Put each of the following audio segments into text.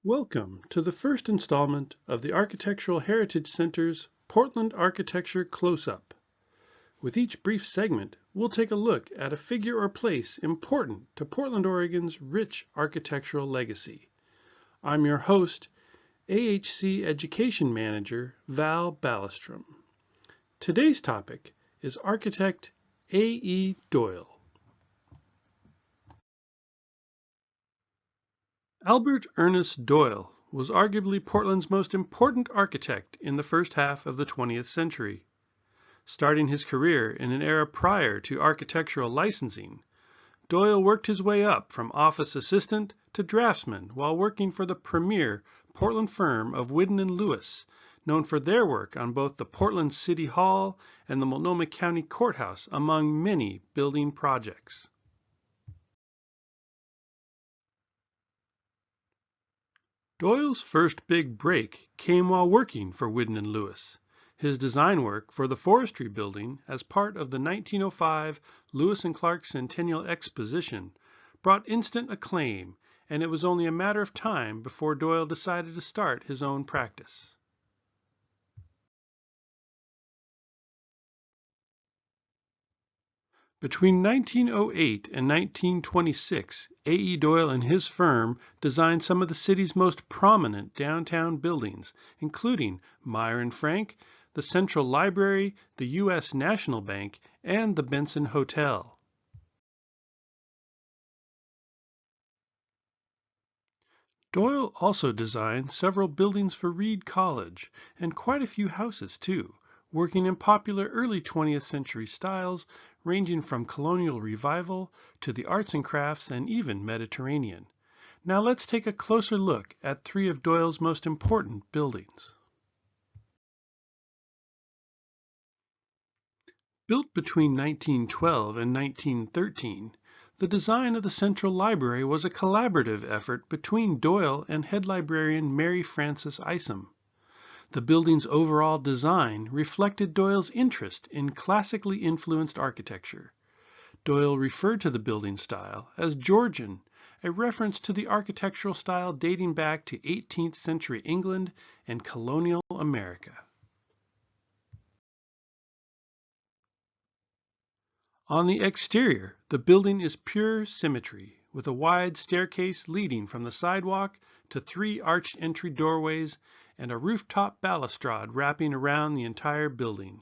Welcome to the first installment of the Architectural Heritage Center's Portland Architecture Close-Up. With each brief segment, we'll take a look at a figure or place important to Portland, Oregon's rich architectural legacy. I'm your host, AHC Education Manager Val Ballastrom. Today's topic is architect AE Doyle. Albert Ernest Doyle was arguably Portland's most important architect in the first half of the 20th century. Starting his career in an era prior to architectural licensing, Doyle worked his way up from office assistant to draftsman while working for the premier Portland firm of Whidden and Lewis, known for their work on both the Portland City Hall and the Multnomah County Courthouse, among many building projects. Doyle's first big break came while working for Whidden and Lewis. His design work for the Forestry Building as part of the 1905 Lewis and Clark Centennial Exposition brought instant acclaim, and it was only a matter of time before Doyle decided to start his own practice. Between 1908 and 1926, A.E. Doyle and his firm designed some of the city's most prominent downtown buildings, including Meyer & Frank, the Central Library, the U.S. National Bank, and the Benson Hotel. Doyle also designed several buildings for Reed College, and quite a few houses too, working in popular early 20th century styles ranging from colonial revival to the arts and crafts and even Mediterranean. Now let's take a closer look at three of Doyle's most important buildings. Built between 1912 and 1913, the design of the Central Library was a collaborative effort between Doyle and head librarian Mary Frances Isom. The building's overall design reflected Doyle's interest in classically influenced architecture. Doyle referred to the building style as Georgian, a reference to the architectural style dating back to 18th century England and colonial America. On the exterior, the building is pure symmetry, with a wide staircase leading from the sidewalk to three arched entry doorways and a rooftop balustrade wrapping around the entire building.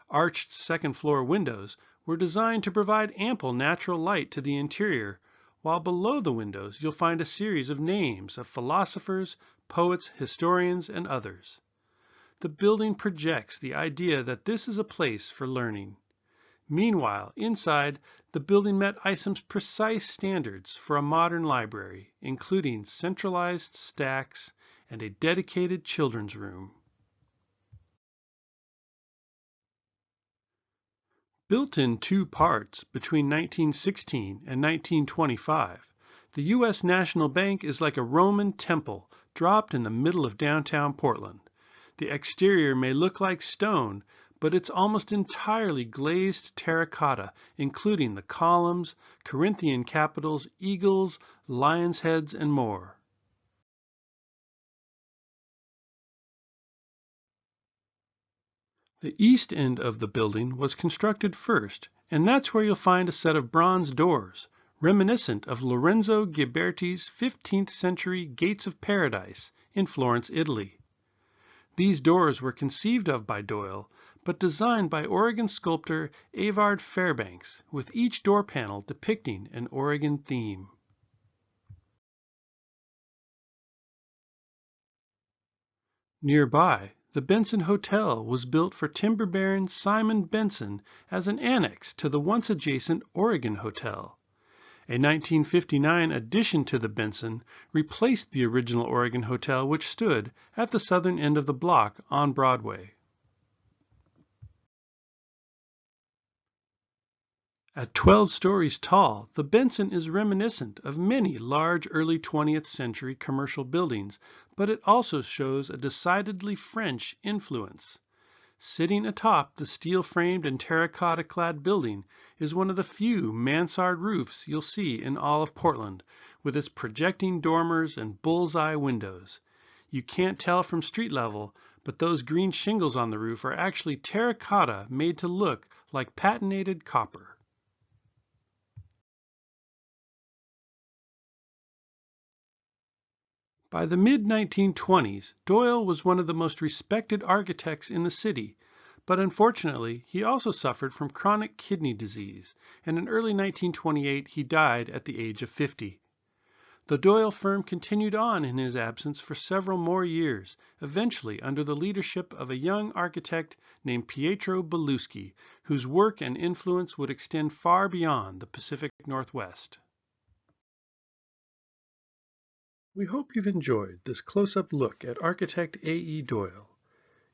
Arched second-floor windows were designed to provide ample natural light to the interior, while below the windows you'll find a series of names of philosophers, poets, historians, and others. The building projects the idea that this is a place for learning. Meanwhile, inside, the building met Isom's precise standards for a modern library, including centralized stacks and a dedicated children's room. Built in two parts between 1916 and 1925, the U.S. National Bank is like a Roman temple dropped in the middle of downtown Portland. The exterior may look like stone, but it's almost entirely glazed terracotta, including the columns, Corinthian capitals, eagles, lions' heads, and more. The east end of the building was constructed first, and that's where you'll find a set of bronze doors, reminiscent of Lorenzo Ghiberti's 15th century Gates of Paradise in Florence, Italy. These doors were conceived of by Doyle, but designed by Oregon sculptor Avard Fairbanks, with each door panel depicting an Oregon theme. Nearby, the Benson Hotel was built for timber baron Simon Benson as an annex to the once adjacent Oregon Hotel. A 1959 addition to the Benson replaced the original Oregon Hotel, which stood at the southern end of the block on Broadway. At 12 stories tall, the Benson is reminiscent of many large early 20th century commercial buildings, but it also shows a decidedly French influence. Sitting atop the steel-framed and terracotta-clad building is one of the few mansard roofs you'll see in all of Portland, with its projecting dormers and bull's-eye windows. You can't tell from street level, but those green shingles on the roof are actually terracotta made to look like patinated copper. By the mid-1920s, Doyle was one of the most respected architects in the city, but unfortunately he also suffered from chronic kidney disease, and in early 1928 he died at the age of 50. The Doyle firm continued on in his absence for several more years, eventually under the leadership of a young architect named Pietro Belluschi, whose work and influence would extend far beyond the Pacific Northwest. We hope you've enjoyed this close-up look at architect A.E. Doyle.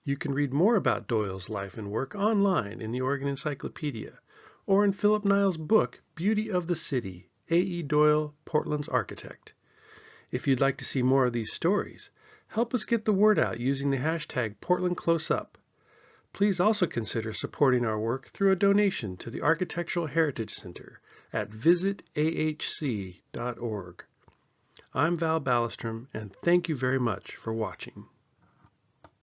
You can read more about Doyle's life and work online in the Oregon Encyclopedia or in Philip Niles' book, Beauty of the City, A.E. Doyle, Portland's Architect. If you'd like to see more of these stories, help us get the word out using the hashtag #PortlandCloseUp. Please also consider supporting our work through a donation to the Architectural Heritage Center at visitahc.org. I'm Val Ballastrom, and thank you very much for watching.